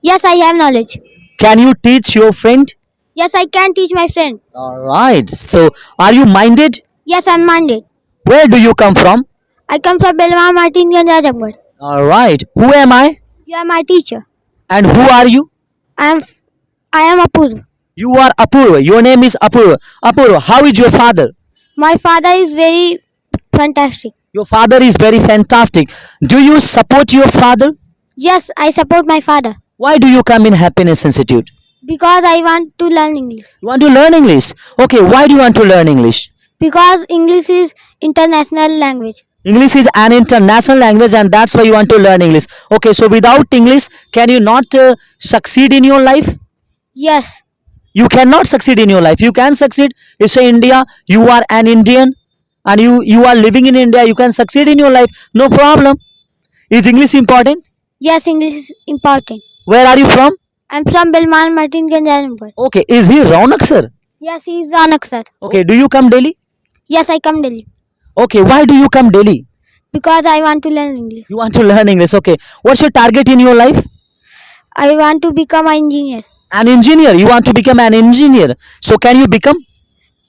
Yes, I have knowledge. Can you teach your friend? Yes, I can teach my friend. All right. So, are you minded? Yes, I'm minded. Where do you come from? I come from Belwan Martin Ganjajambad. All right. Who am I? You are my teacher. And who are you? I am I am Apurva. You are Apurva. Your name is Apurva. Apurva, how is your father? My father is very fantastic. Your father is very fantastic. Do you support your father? Yes, I support my father Why do you come in Happiness Institute? because I want to learn English. You want to learn English. Okay, why do you want to learn English? Because English is international language. English is an international language and that's why you want to learn English. Okay, so without English, can you not succeed in your life? Yes. You cannot succeed in your life. You can succeed. You say India, you are an Indian and you are living in India, you can succeed in your life. No problem. Is English important? Yes, English is important. Where are you from? I'm from Belman Martin Ganjajambad. Okay, is he Raunak sir? Yes, he is Ronak sir. Okay, do you come daily? Yes, I come Delhi Okay, why do you come daily? because I want to learn English. You want to learn English. Okay, what's your target in your life? I want to become an engineer. An engineer. You want to become an engineer. So can you become?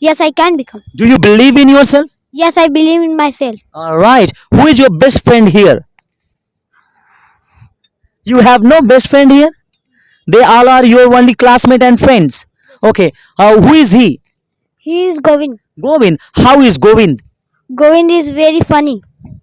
Yes, I can become. Do you believe in yourself? Yes, I believe in myself. All right. Who is your best friend here? You have no best friend here? They all are your only classmate and friends. Okay. Who is he? He is Govind. Govind. How is Govind? Govind is very funny.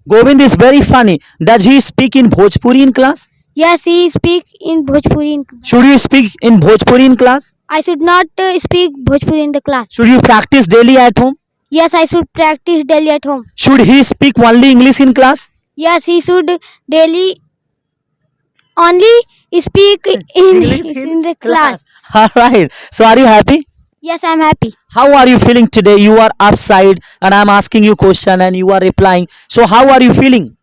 Govind is very funny. Does he speak in Bhojpuri in class? Yes, he speak in Bhojpuri in class. Should you speak in Bhojpuri in class? I should not speak Bhojpuri in the class. Should you practice daily at home? Yes, I should practice daily at home. Should he speak only English in class? Yes, he should daily only speak English in the class. All right. So are you happy? Yes, I'm happy. How are you feeling today? You are upside and I'm asking you question and you are replying. So how are you feeling?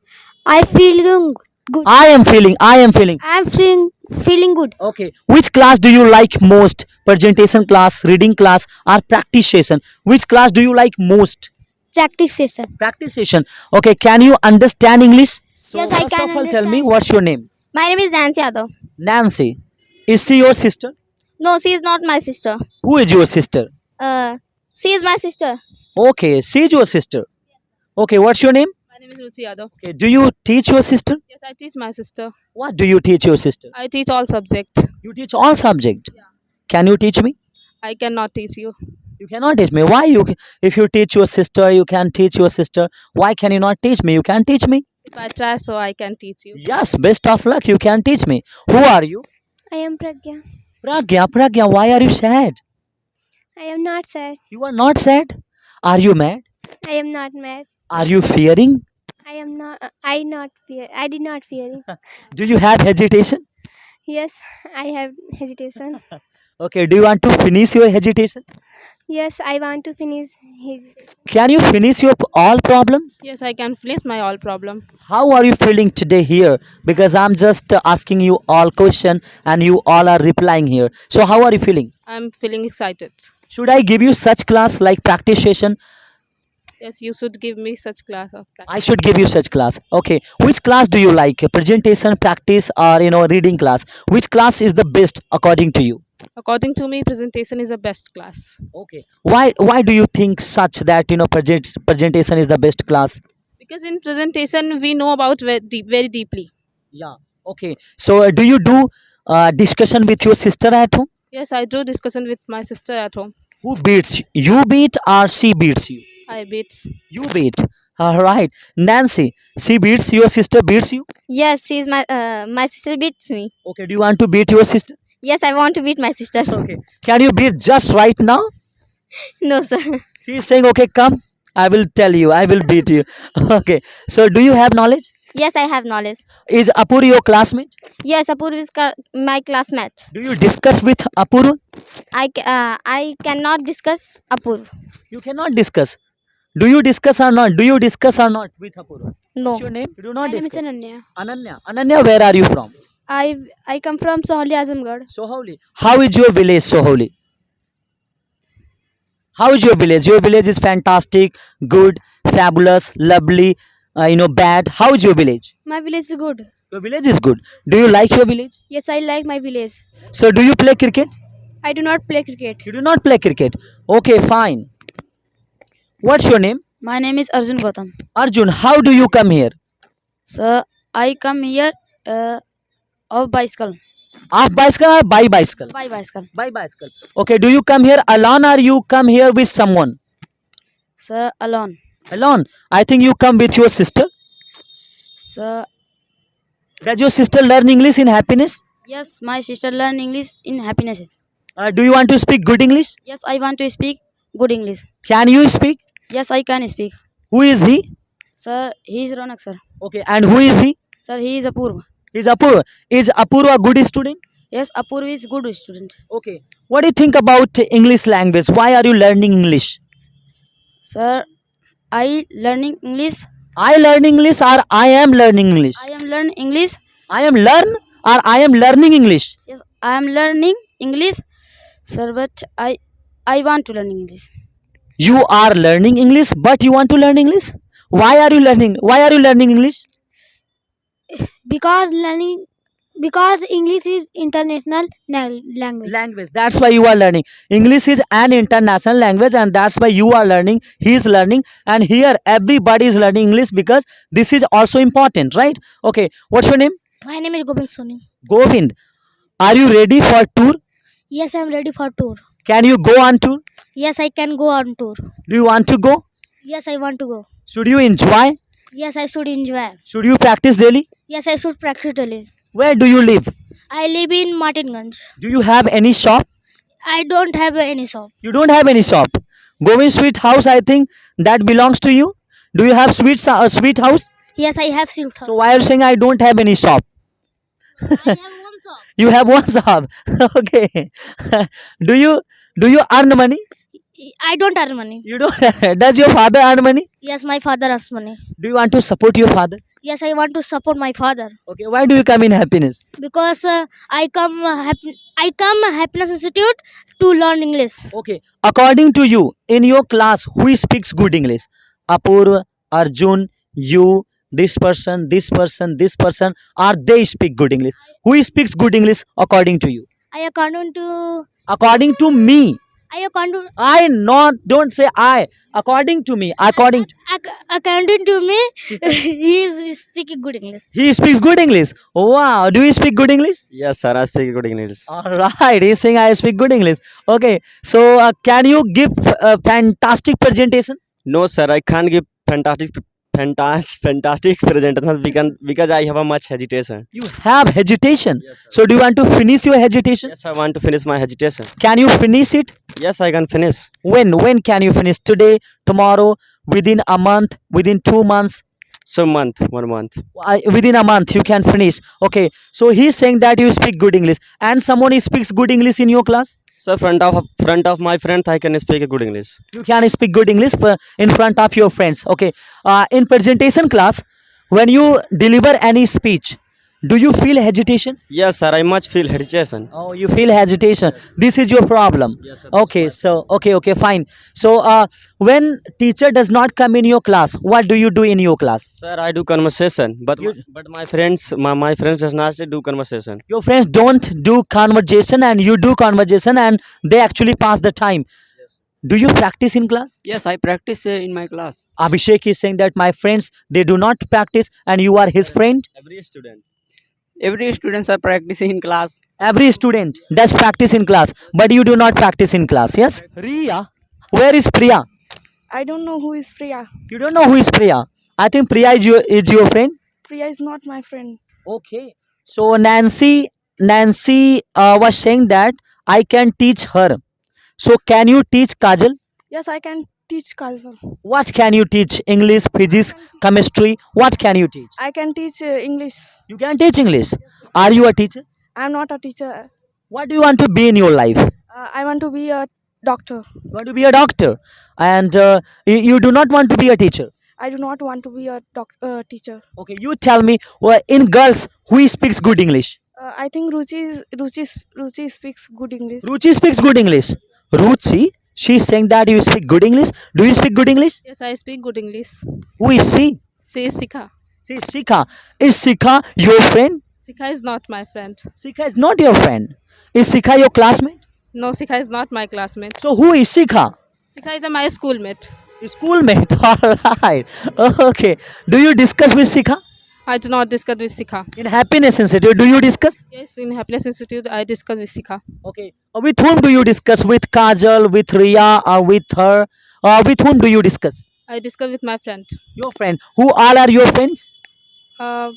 I feel good. I am feeling. I'm feeling good. Okay. Which class do you like most? Presentation class, reading class or practice session? Which class do you like most? Practice session. Practice session. Okay. Can you understand English? So Yes, I first can of all, tell me understand. what's your name? My name is Nancy Yadav. Nancy. Is she your sister? No, she is not my sister. Who is your sister? She is my sister. Okay. She is your sister. Okay. What's your name? My name is Ruchi Yadav. Okay. Do you teach your sister? Yes, I teach my sister. What do you teach your sister? I teach all subjects. You teach all subject. Can you teach me? I cannot teach you. You cannot teach me. Why if you teach your sister, you can teach your sister. Why can you not teach me? You can teach me. If I try, so I can teach you. Yes, best of luck. You can teach me. Who are you? I am Pragya. Pragya, why are you sad? I am not sad. You are not sad. Are you mad? I am not mad. Are you fearing? I am not. I not fear. I did not fear. Do you have hesitation? Yes, I have hesitation. Okay. Do you want to finish your hesitation? Yes, I want to finish his. Can you finish your all problems? Yes, I can finish my all problem. How are you feeling today here? Because I'm just asking you all question and you all are replying here. So how are you feeling? I'm feeling excited. Should I give you such class like practice session? Yes, you should give me such class of practice. I should give you such class. Okay. Which class do you like? Presentation, practice, or reading class? Which class is the best according to you? According to me, presentation is the best class. Okay. Why do you think such that presentation is the best class? Because in presentation, we know about very deeply. Yeah. Okay. So do you do discussion with your sister at home? Yes, I do discussion with my sister at home. Who beats you? You beat or she beats you? I beat. You beat. All right. Nancy, she beats your sister beats you? Yes, she is my sister beats me. Okay. Do you want to beat your sister? Yes, I want to beat my sister. Okay. Can you beat just right now? No, sir. She is saying, okay, come. I will tell you. I will beat you. Okay. So, do you have knowledge? Yes, I have knowledge. Is Apuru your classmate? Yes, Apurva is my classmate. Do you discuss with Apuru? I cannot discuss Apurva. You cannot discuss. Do you discuss or not? Do you discuss or not with Apuru? No. What's your name? You do not My name is discuss. Ananya. Ananya. Ananya, where are you from? I come from Sohali Azamgarh. Sohauli. How is your village, Sohauli? How is your village? Your village is fantastic, good, fabulous, lovely, bad. How is your village? My village is good. Your village is good. Do you like your village? Yes, I like my village. So do you play cricket? I do not play cricket. You do not play cricket. Okay, fine. What's your name? My name is Arjun Gautam. Arjun, how do you come here? So I come here of bicycle. Off bicycle or by bicycle? By bicycle. By bicycle. Okay, do you come here alone or you come here with someone? So alone. Alone. I think you come with your sister. So Does your sister learn English in happiness? yes, my sister learn English in happiness. Do you want to speak good English? Yes, I want to speak good English. Can you speak? Yes, I can speak. Who is he? Sir, he is Ronak sir. Okay, and who is he? Sir, he is Apurva. Is Apurva. Is Apurva a good student? Yes, Apurva is good student. Okay. What do you think about English language? Why are you learning English? Sir, I learning English. I learn English or I am learning English? I am learn English. I am learn or I am learning English? Yes, I am learning English. Sir, but I want to learn English. You are learning English, but you want to learn English? Why are you learning? Why are you learning English? Because English is international language. Language. That's why you are learning. English is an international language, and that's why you are learning. He is learning, and here everybody is learning English because this is also important, right? Okay. What's your name? My name is Gobind Soni. Govind. Are you ready for tour? Yes, I am ready for tour. Can you go on tour? Yes, I can go on tour. Do you want to go? Yes, I want to go. Should you enjoy? Yes, I should enjoy. Should you practice daily? Yes, I should practice daily. Where do you live? I live in Martinganj. Do you have any shop? I don't have any shop. You don't have any shop. Govind Sweet House, I think that belongs to you. Do you have sweet house? Yes, I have silk house. So why are you saying I don't have any shop? I have one shop. You have one shop. Okay. do you earn money? I don't earn money. You don't. Does your father earn money? Yes, my father earns money. Do you want to support your father? Yes, I want to support my father Okay. Why do you come in happiness? because I come Happiness Institute to learn English. Okay. According to you, in your class, who speaks good English? Apurva, Arjun, you, this person, or they speak good English? Who speaks good English according to you? According to According to me. according Don't say I. According to me. According to me, he is speaking good English. he speaks good English. Wow. Do you speak good English? Yes, sir. I speak good English. Alright. He's saying I speak good English. Okay. So can you give a fantastic presentation? No, sir. I can't give fantastic presentations because I have a much hesitation. You have hesitation. Yes, sir. So do you want to finish your hesitation? Yes, I want to finish my hesitation. Can you finish it? Yes, I can finish. When can you finish? Today, tomorrow, within a month, within 2 months? So 1 month. Within a month you can finish. Okay. So he's saying that you speak good English, and someone speaks good English in your class. So front of my friends, I can speak good English. You can speak good English in front of your friends. Okay. In presentation class, when you deliver any speech, do you feel hesitation? Yes, sir. I much feel hesitation. Oh, you feel hesitation. This is your problem. Yes, sir. Okay. So okay, fine. So when teacher does not come in your class, what do you do in your class? Sir, I do conversation, but my friends does not do conversation. Your friends don't do conversation, and you do conversation, and they actually pass the time. Do you practice in class? Yes, I practice in my class. Abhishek is saying that my friends, they do not practice, and you are his friend. Every student. Every students are practicing in class. Every student does practice in class, but you do not practice in class. Yes. Riya, where is Priya? I don't know who is Priya. You don't know who is Priya. I think Priya is your friend. Priya is not my friend. Okay. So Nancy was saying that I can teach her. So can you teach Kajal? Yes, I can teach Kajal. What can you teach? English, physics, chemistry. What can you teach? I can teach English. You can teach English. Are you a teacher? I am not a teacher. What do you want to be in your life? I want to be a doctor. You want to be a doctor, and you do not want to be a teacher. I do not want to be a teacher. Okay, you tell me. In girls, who speaks good English? I think Ruchi speaks good English. Ruchi speaks good English. Ruchi, she is saying that you speak good English. Do you speak good English? Yes, I speak good English. Who is she? She is Sikha. See, Shikha. Is Shikha your friend? Sikha is not my friend. Shikha is not your friend. Is Shikha your classmate? No, Sikha is not my classmate. So who is Shikha? Sikha is my schoolmate. Schoolmate. All right. Okay. Do you discuss with Shikha? I do not discuss with Sikha. In Happiness Institute, do you discuss? Yes, in Happiness Institute, I discuss with Sikha. Okay. With whom do you discuss? With Kajal, with Ria, or with her? With whom do you discuss? I discuss with my friend. Your friend. Who all are your friends? Uh,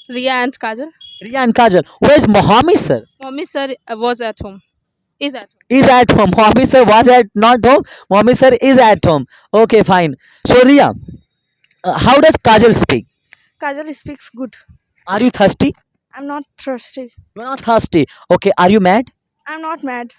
Riya and Kajal. Ria and Kajal. Where is Mohammed sir? Mommy sir was at home. Is at home. Is at home. Mohammed sir was at not home. Mohammed sir is at home. Okay, fine. So Ria, how does Kajal speak? Kajal speaks good. Are you thirsty? I'm not thirsty. You are not thirsty. Okay. Are you mad? I'm not mad.